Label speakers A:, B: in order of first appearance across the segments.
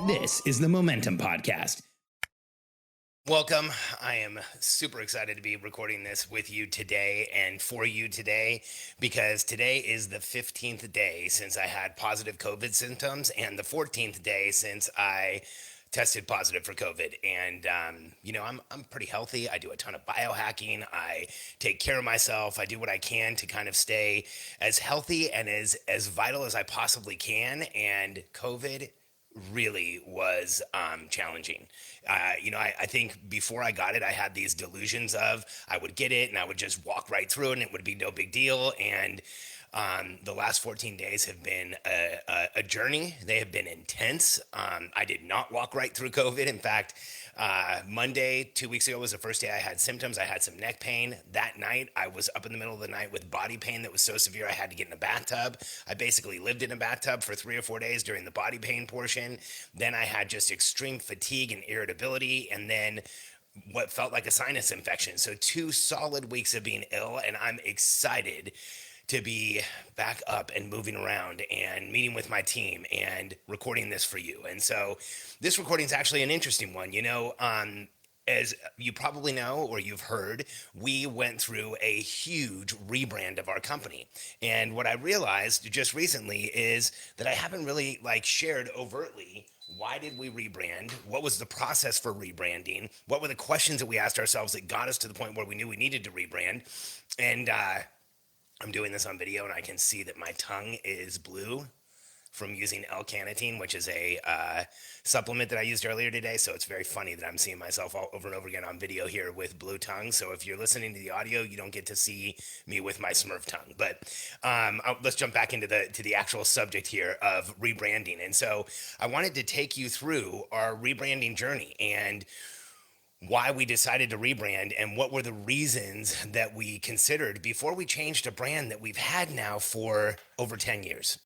A: This is the Momentum Podcast.
B: Welcome. I am super excited to be recording this with you today and for you today because today is the 15th day since I had positive COVID symptoms and the 14th day since I tested positive for COVID. And, I'm pretty healthy. I do a ton of biohacking. I take care of myself. I do what I can to kind of stay as healthy and as vital as I possibly can. And COVID really was challenging. I think before I got it, I had these delusions of I would get it and I would just walk right through it and it would be no big deal. And the last 14 days have been a journey. They have been intense. I did not walk right through COVID. In fact, Monday, 2 weeks ago, was the first day I had symptoms. I had some neck pain. That night, I was up in the middle of the night with body pain that was so severe I had to get in a bathtub. I basically lived in a bathtub for 3 or 4 days during the body pain portion. Then I had just extreme fatigue and irritability, and then what felt like a sinus infection. So 2 solid weeks of being ill, and I'm excited to be back up and moving around and meeting with my team and recording this for you. And so this recording is actually an interesting one. As you probably know or you've heard, we went through a huge rebrand of our company. And what I realized just recently is that I haven't really shared overtly why did we rebrand? What was the process for rebranding? What were the questions that we asked ourselves that got us to the point where we knew we needed to rebrand? And I'm doing this on video and I can see that my tongue is blue from using L-carnitine, which is a supplement that I used earlier today. So it's very funny that I'm seeing myself all over and over again on video here with blue tongue. So if you're listening to the audio, you don't get to see me with my Smurf tongue. But let's jump back into the actual subject here of rebranding. And so I wanted to take you through our rebranding journey and why we decided to rebrand and what were the reasons that we considered before we changed a brand that we've had now for over 10 years.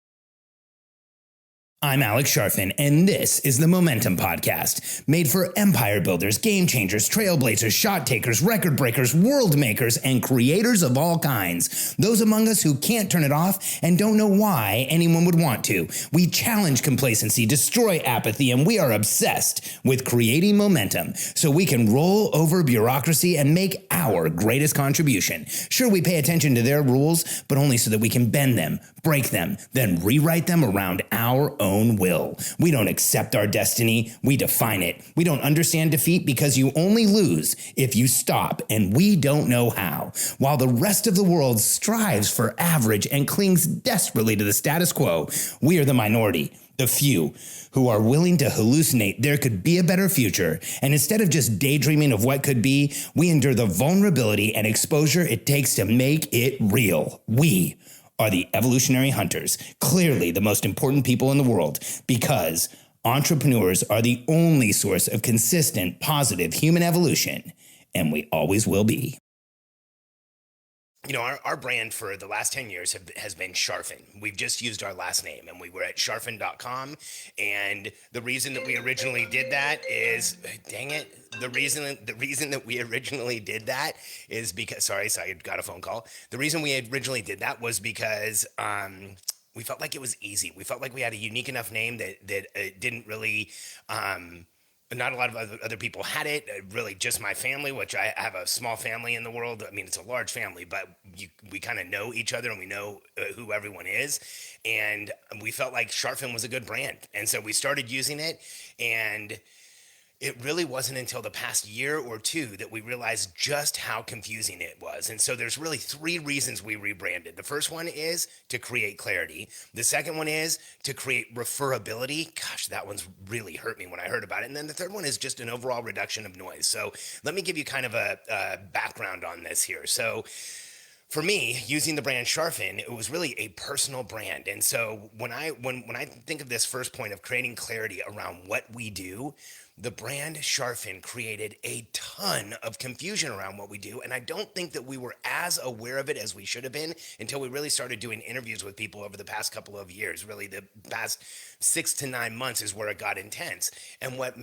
A: I'm Alex Sharfin, and this is the Momentum Podcast, made for empire builders, game changers, trailblazers, shot takers, record breakers, world makers, and creators of all kinds. Those among us who can't turn it off and don't know why anyone would want to. We challenge complacency, destroy apathy, and we are obsessed with creating momentum so we can roll over bureaucracy and make our greatest contribution. Sure, we pay attention to their rules, but only so that we can bend them, break them, then rewrite them around our own will. We don't accept our destiny, we define it. We don't understand defeat because you only lose if you stop, and we don't know how. While the rest of the world strives for average and clings desperately to the status quo, we are the minority, the few, who are willing to hallucinate there could be a better future. And instead of just daydreaming of what could be, we endure the vulnerability and exposure it takes to make it real. We are the evolutionary hunters, clearly the most important people in the world, because entrepreneurs are the only source of consistent, positive human evolution, and we always will be.
B: Our brand for the last 10 years has been Sharfin. We've just used our last name, and we were at sharfin.com. And the reason that we originally did that is, the reason that we originally did that is because, sorry, I got a phone call. The reason we originally did that was because we felt like it was easy. We felt like we had a unique enough name that didn't really... not a lot of other people had it, really just my family, which I have a small family in the world. I mean, it's a large family, but we kind of know each other and we know who everyone is. And we felt like Sharfin was a good brand. And so we started using it, and it really wasn't until the past year or two that we realized just how confusing it was. And so there's really 3 reasons we rebranded. The first one is to create clarity. The second one is to create referability. Gosh, that one's really hurt me when I heard about it. And then the third one is just an overall reduction of noise. So let me give you kind of a background on this here. So for me, using the brand Sharfin, it was really a personal brand. And so when I think of this first point of creating clarity around what we do, the brand Sharfin created a ton of confusion around what we do. And I don't think that we were as aware of it as we should have been until we really started doing interviews with people over the past couple of years. Really, the past 6 to 9 months is where it got intense. And what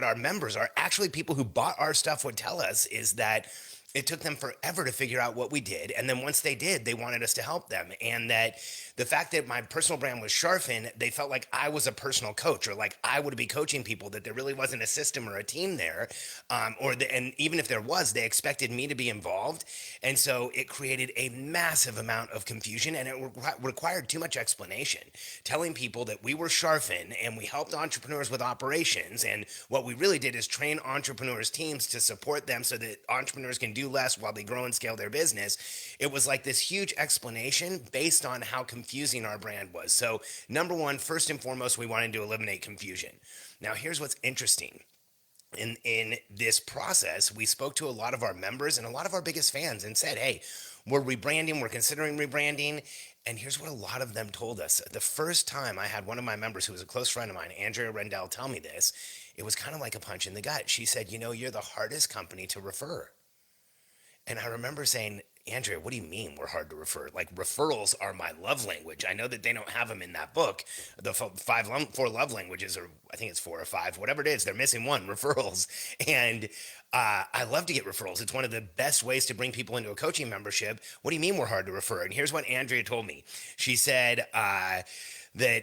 B: our members are actually people who bought our stuff would tell us is that it took them forever to figure out what we did. And then once they did, they wanted us to help them. And that the fact that my personal brand was Sharfin, they felt like I was a personal coach, or like I would be coaching people, that there really wasn't a system or a team there. And even if there was, they expected me to be involved. And so it created a massive amount of confusion, and it required too much explanation. Telling people that we were Sharfin and we helped entrepreneurs with operations. And what we really did is train entrepreneurs' teams to support them so that entrepreneurs can do less while they grow and scale their business. It was like this huge explanation based on how confusing our brand was. So number one, first and foremost, we wanted to eliminate confusion. Now, here's what's interesting. In this process, we spoke to a lot of our members and a lot of our biggest fans and said, hey, we're rebranding, we're considering rebranding. And here's what a lot of them told us. The first time I had one of my members who was a close friend of mine, Andrea Rendell, tell me this, it was kind of like a punch in the gut. She said, you're the hardest company to refer. And I remember saying, Andrea, what do you mean we're hard to refer? Like, referrals are my love language. I know that they don't have them in that book, the four love languages, or I think it's 4 or 5, whatever it is. They're missing one, referrals. And I love to get referrals. It's one of the best ways to bring people into a coaching membership. What do you mean we're hard to refer? And here's what Andrea told me. She said that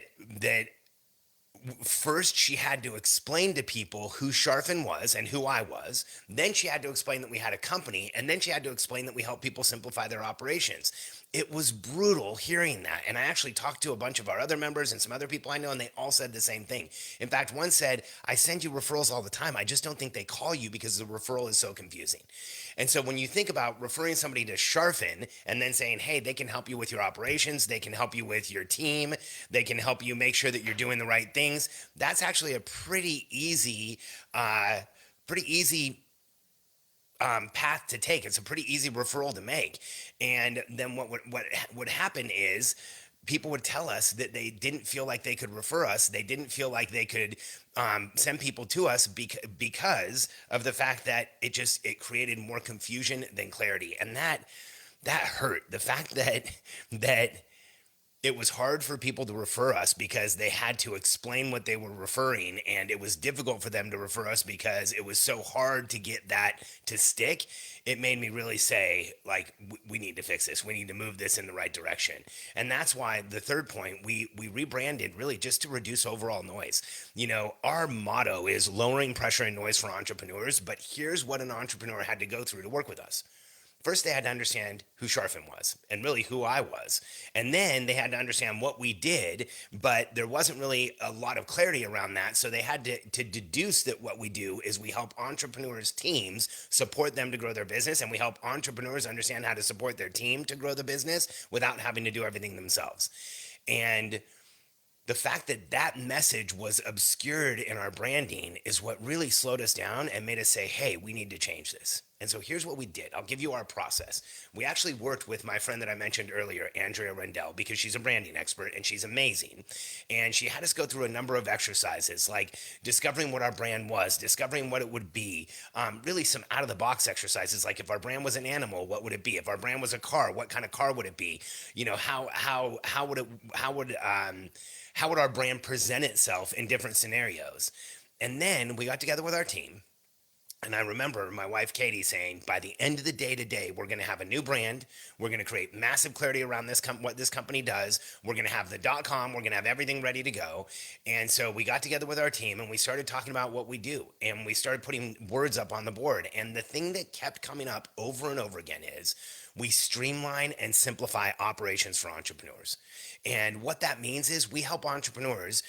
B: first she had to explain to people who Sharfin was and who I was. Then she had to explain that we had a company. And then she had to explain that we help people simplify their operations. It was brutal hearing that. And I actually talked to a bunch of our other members and some other people I know, and they all said the same thing. In fact, one said, I send you referrals all the time. I just don't think they call you because the referral is so confusing. And so when you think about referring somebody to Sharfin and then saying, hey, they can help you with your operations, they can help you with your team, they can help you make sure that you're doing the right things, that's actually a pretty easy path to take. It's a pretty easy referral to make. And then what would happen is people would tell us that they didn't feel like they could refer us. They didn't feel like they could send people to us because of the fact that it created more confusion than clarity. And that hurt. The fact that it was hard for people to refer us because they had to explain what they were referring, and it was difficult for them to refer us because it was so hard to get that to stick. It made me really say, like, we need to fix this. We need to move this in the right direction. And that's why the third point, we rebranded really just to reduce overall noise. Our motto is lowering pressure and noise for entrepreneurs, but here's what an entrepreneur had to go through to work with us. First, they had to understand who Sharfin was and really who I was. And then they had to understand what we did, but there wasn't really a lot of clarity around that. So they had to deduce that what we do is we help entrepreneurs' teams support them to grow their business, and we help entrepreneurs understand how to support their team to grow the business without having to do everything themselves. And the fact that message was obscured in our branding is what really slowed us down and made us say, hey, we need to change this. And so here's what we did. I'll give you our process. We actually worked with my friend that I mentioned earlier, Andrea Rendell, because she's a branding expert and she's amazing. And she had us go through a number of exercises, like discovering what our brand was, discovering what it would be, really some out-of-the-box exercises, like if our brand was an animal, what would it be? If our brand was a car, what kind of car would it be? How would our brand present itself in different scenarios? And then we got together with our team. And I remember my wife, Katie, saying, by the end of the day today, we're going to have a new brand. We're going to create massive clarity around what this company does. We're going to have the .com. We're going to have everything ready to go. And so we got together with our team and we started talking about what we do. And we started putting words up on the board. And the thing that kept coming up over and over again is we streamline and simplify operations for entrepreneurs. And what that means is we help entrepreneurs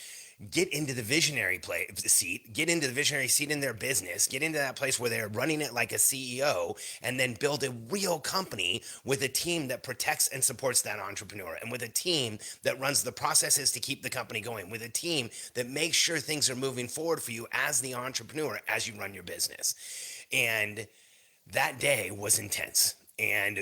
B: get into the visionary seat in their business, get into that place where they're running it like a CEO, and then build a real company with a team that protects and supports that entrepreneur, and with a team that runs the processes to keep the company going, with a team that makes sure things are moving forward for you as the entrepreneur as you run your business. And that day was intense. And,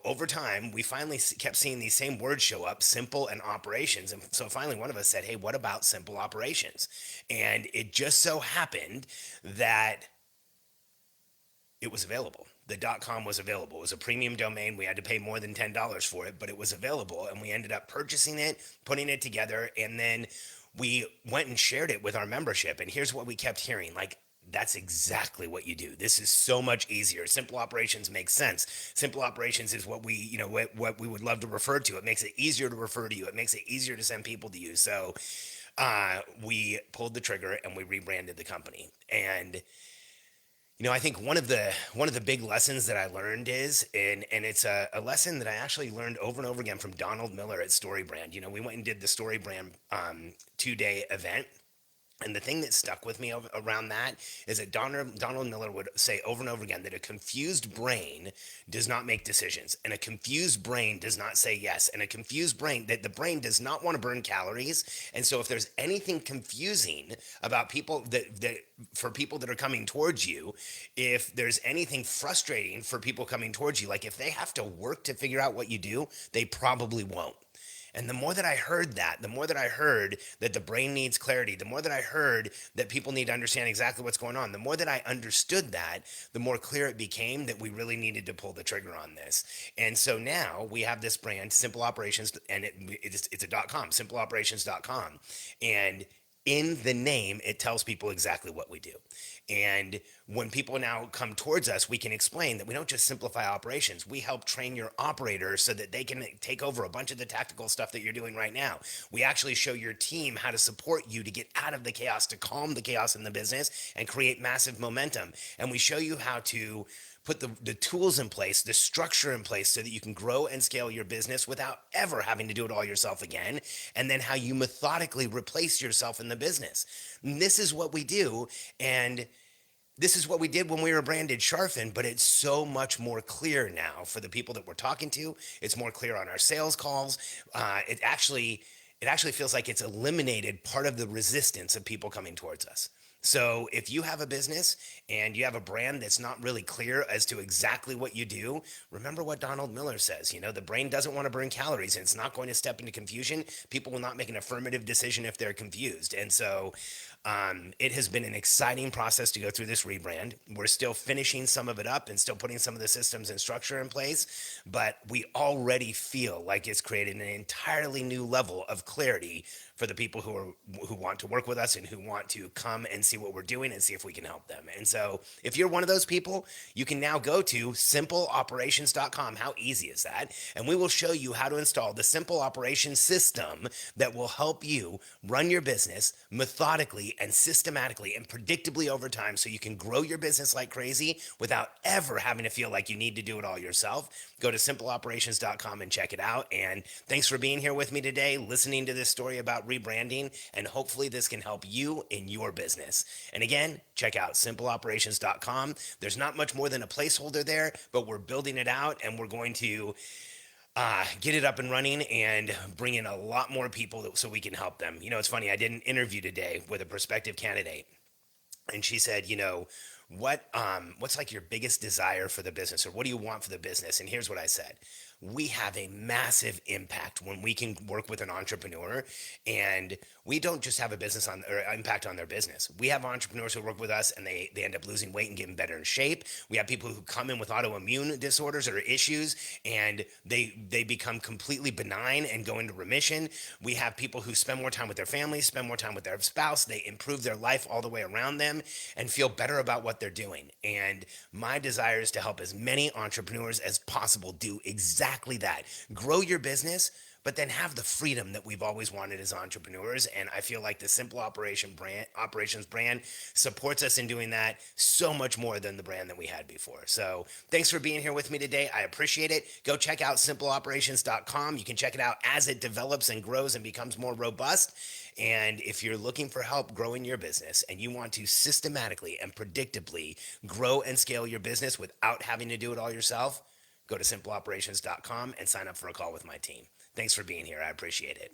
B: over time, we finally kept seeing these same words show up, simple and operations. And so finally one of us said, hey, what about simple operations? And it just so happened that it was available. The .com was available. It was a premium domain. We had to pay more than $10 for it, but it was available. And we ended up purchasing it, putting it together, and then we went and shared it with our membership. And here's what we kept hearing. Like, that's exactly what you do. This is so much easier. Simple operations makes sense. Simple operations is what what we would love to refer to. It makes it easier to refer to you. It makes it easier to send people to you. So we pulled the trigger and we rebranded the company. And I think one of the big lessons that I learned is, and it's a lesson that I actually learned over and over again from Donald Miller at StoryBrand. We went and did the StoryBrand 2-day event. And the thing that stuck with me around that is that Donald Miller would say over and over again that a confused brain does not make decisions, and a confused brain does not say yes, and a confused brain, that the brain does not want to burn calories. And so if there's anything confusing about people for people that are coming towards you, if there's anything frustrating for people coming towards you, like if they have to work to figure out what you do, they probably won't. And the more that I heard that, the more that I heard that the brain needs clarity, the more that I heard that people need to understand exactly what's going on, the more that I understood that, the more clear it became that we really needed to pull the trigger on this. And so now we have this brand, Simple Operations, and it's a .com, simpleoperations.com. And in the name, it tells people exactly what we do. And when people now come towards us, we can explain that we don't just simplify operations. We help train your operators so that they can take over a bunch of the tactical stuff that you're doing right now. We actually show your team how to support you to get out of the chaos, to calm the chaos in the business and create massive momentum. And we show you how to put the tools in place, the structure in place so that you can grow and scale your business without ever having to do it all yourself again. And then how you methodically replace yourself in the business. And this is what we do. And this is what we did when we were branded Sharfin, but it's so much more clear now for the people that we're talking to. It's more clear on our sales calls. It actually feels like it's eliminated part of the resistance of people coming towards us. So if you have a business and you have a brand that's not really clear as to exactly what you do, remember what Donald Miller says. The brain doesn't want to burn calories, and it's not going to step into confusion. People will not make an affirmative decision if they're confused. And so it has been an exciting process to go through this rebrand. We're still finishing some of it up and still putting some of the systems and structure in place, but we already feel like it's created an entirely new level of clarity for the people who want to work with us and who want to come and see what we're doing and see if we can help them. And so if you're one of those people, you can now go to simpleoperations.com. How easy is that? And we will show you how to install the Simple Operations system that will help you run your business methodically and systematically and predictably over time so you can grow your business like crazy without ever having to feel like you need to do it all yourself. Go to simpleoperations.com and check it out. And thanks for being here with me today, listening to this story about rebranding, and hopefully this can help you in your business. And again, check out simpleoperations.com. There's not much more than a placeholder there, but we're building it out, and we're going to get it up and running and bring in a lot more people so we can help them. It's funny, I did an interview today with a prospective candidate, and she said, what's like your biggest desire for the business, or what do you want for the business? And here's what I said. We have a massive impact when we can work with an entrepreneur, and we don't just have a business or impact on their business. We have entrepreneurs who work with us and they end up losing weight and getting better in shape. We have people who come in with autoimmune disorders or issues and they become completely benign and go into remission. We have people who spend more time with their families, spend more time with their spouse. They improve their life all the way around them and feel better about what they're doing. And my desire is to help as many entrepreneurs as possible do exactly that. Grow your business, but then have the freedom that we've always wanted as entrepreneurs. And I feel like the Simple Operations brand supports us in doing that so much more than the brand that we had before. So thanks for being here with me today. I appreciate it. Go check out simpleoperations.com. You can check it out as it develops and grows and becomes more robust. And if you're looking for help growing your business and you want to systematically and predictably grow and scale your business without having to do it all yourself, go to simpleoperations.com and sign up for a call with my team. Thanks for being here. I appreciate it.